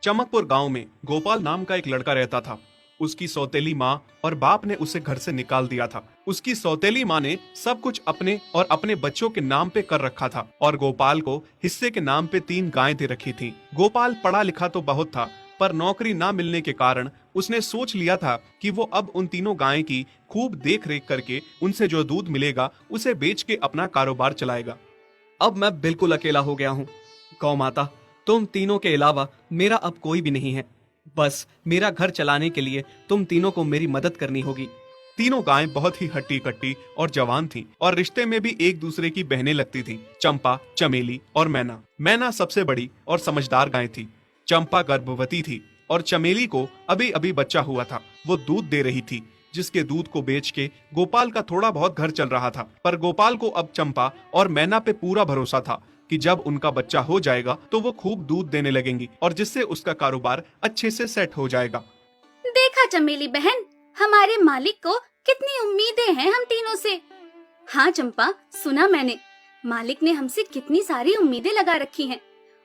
चमकपुर गांव में गोपाल नाम का एक लड़का रहता था। उसकी सौतेली माँ और बाप ने उसे घर से निकाल दिया था। उसकी सौतेली माँ ने सब कुछ अपने और अपने बच्चों के नाम पे कर रखा था और गोपाल को हिस्से के नाम पे 3 गायें दे रखी थी। गोपाल पढ़ा लिखा तो बहुत था, पर नौकरी ना मिलने के कारण उसने सोच लिया था कि वो अब उन तीनों गायें की खूब देख रेख करके उनसे जो दूध मिलेगा उसे बेच के अपना कारोबार चलाएगा। अब मैं बिल्कुल अकेला हो गया हूँ। गौ माता, तुम तीनों के अलावा मेरा अब कोई भी नहीं है। बस मेरा घर चलाने के लिए तुम तीनों को मेरी मदद करनी होगी। तीनों गायें बहुत ही हट्टी कट्टी और जवान थीं और रिश्ते में भी एक दूसरे की बहनें लगती थीं। चंपा, चमेली और मैना। मैना सबसे बड़ी और समझदार गाय थी। चंपा गर्भवती थी और चमेली को अभी अभी बच्चा हुआ था। वो दूध दे रही थी, जिसके दूध को बेच के गोपाल का थोड़ा बहुत घर चल रहा था। पर गोपाल को अब चंपा और मैना पे पूरा भरोसा था कि जब उनका बच्चा हो जाएगा तो वो खूब दूध देने लगेंगी और जिससे उसका कारोबार अच्छे से सेट हो जाएगा। देखा चमेली बहन, हमारे मालिक को कितनी उम्मीदें हैं हम तीनों से। हाँ चंपा, सुना मैंने, मालिक ने हमसे कितनी सारी उम्मीदें लगा रखी हैं।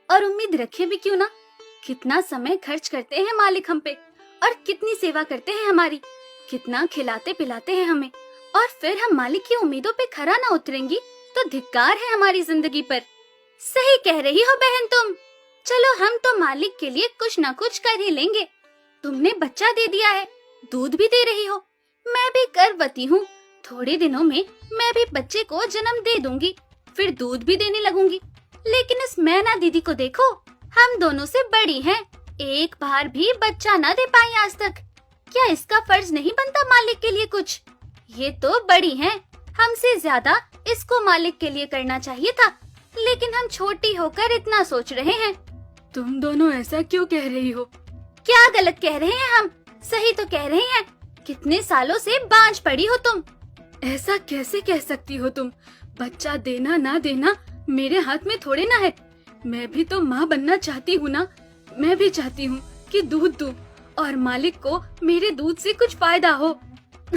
और उम्मीद रखे भी क्यों ना, कितना समय खर्च करते हैं मालिक हम पे और कितनी सेवा करते हैं हमारी, कितना खिलाते पिलाते हैं हमें। और फिर हम मालिक की उम्मीदों पे खरा ना उतरेंगी तो धिक्कार है हमारी जिंदगी पर। सही कह रही हो बहन तुम। चलो हम तो मालिक के लिए कुछ ना कुछ कर ही लेंगे। तुमने बच्चा दे दिया है, दूध भी दे रही हो, मैं भी गर्भवती हूँ। थोड़े दिनों में मैं भी बच्चे को जन्म दे दूंगी, फिर दूध भी देने लगूंगी। लेकिन इस मैना दीदी को देखो, हम दोनों से बड़ी हैं, एक बार भी बच्चा ना दे पाई आज तक। क्या इसका फर्ज नहीं बनता मालिक के लिए कुछ? ये तो बड़ी हैं, हमसे ज्यादा इसको मालिक के लिए करना चाहिए था, लेकिन हम छोटी होकर इतना सोच रहे हैं। तुम दोनों ऐसा क्यों कह रही हो? क्या गलत कह रहे हैं हम? सही तो कह रहे हैं। कितने सालों से बांझ पड़ी हो तुम। ऐसा कैसे कह सकती हो तुम? बच्चा देना ना देना मेरे हाथ में थोड़े ना है। मैं भी तो माँ बनना चाहती हूँ ना। मैं भी चाहती हूँ कि दूध दूँ और मालिक को मेरे दूध से कुछ फायदा हो।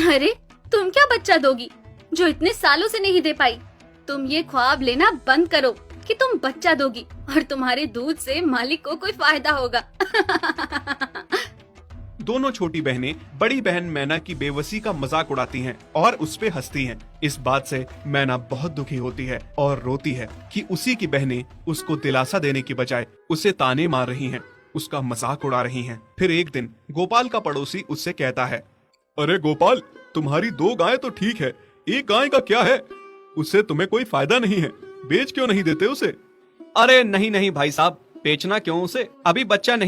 अरे तुम क्या बच्चा दोगी जो इतने सालों से नहीं दे पाई? तुम ये ख्वाब लेना बंद करो कि तुम बच्चा दोगी और तुम्हारे दूध से मालिक को कोई फायदा होगा। दोनों छोटी बहनें बड़ी बहन मैना की बेबसी का मजाक उड़ाती हैं और उस पे हंसती हैं। इस बात से मैना बहुत दुखी होती है और रोती है कि उसी की बहनें उसको दिलासा देने की बजाय उसे ताने मार रही हैं, उसका मजाक उड़ा रही हैं। फिर एक दिन गोपाल का पड़ोसी उससे कहता है, अरे गोपाल, तुम्हारी 2 गायें तो ठीक है, एक गाय का क्या है? उससे तुम्हें कोई फायदा नहीं है, बेच क्यों नहीं देते उसे? अरे नहीं नहीं भाई साहब, बेचना क्यों उसे? अभी बच्चा नहीं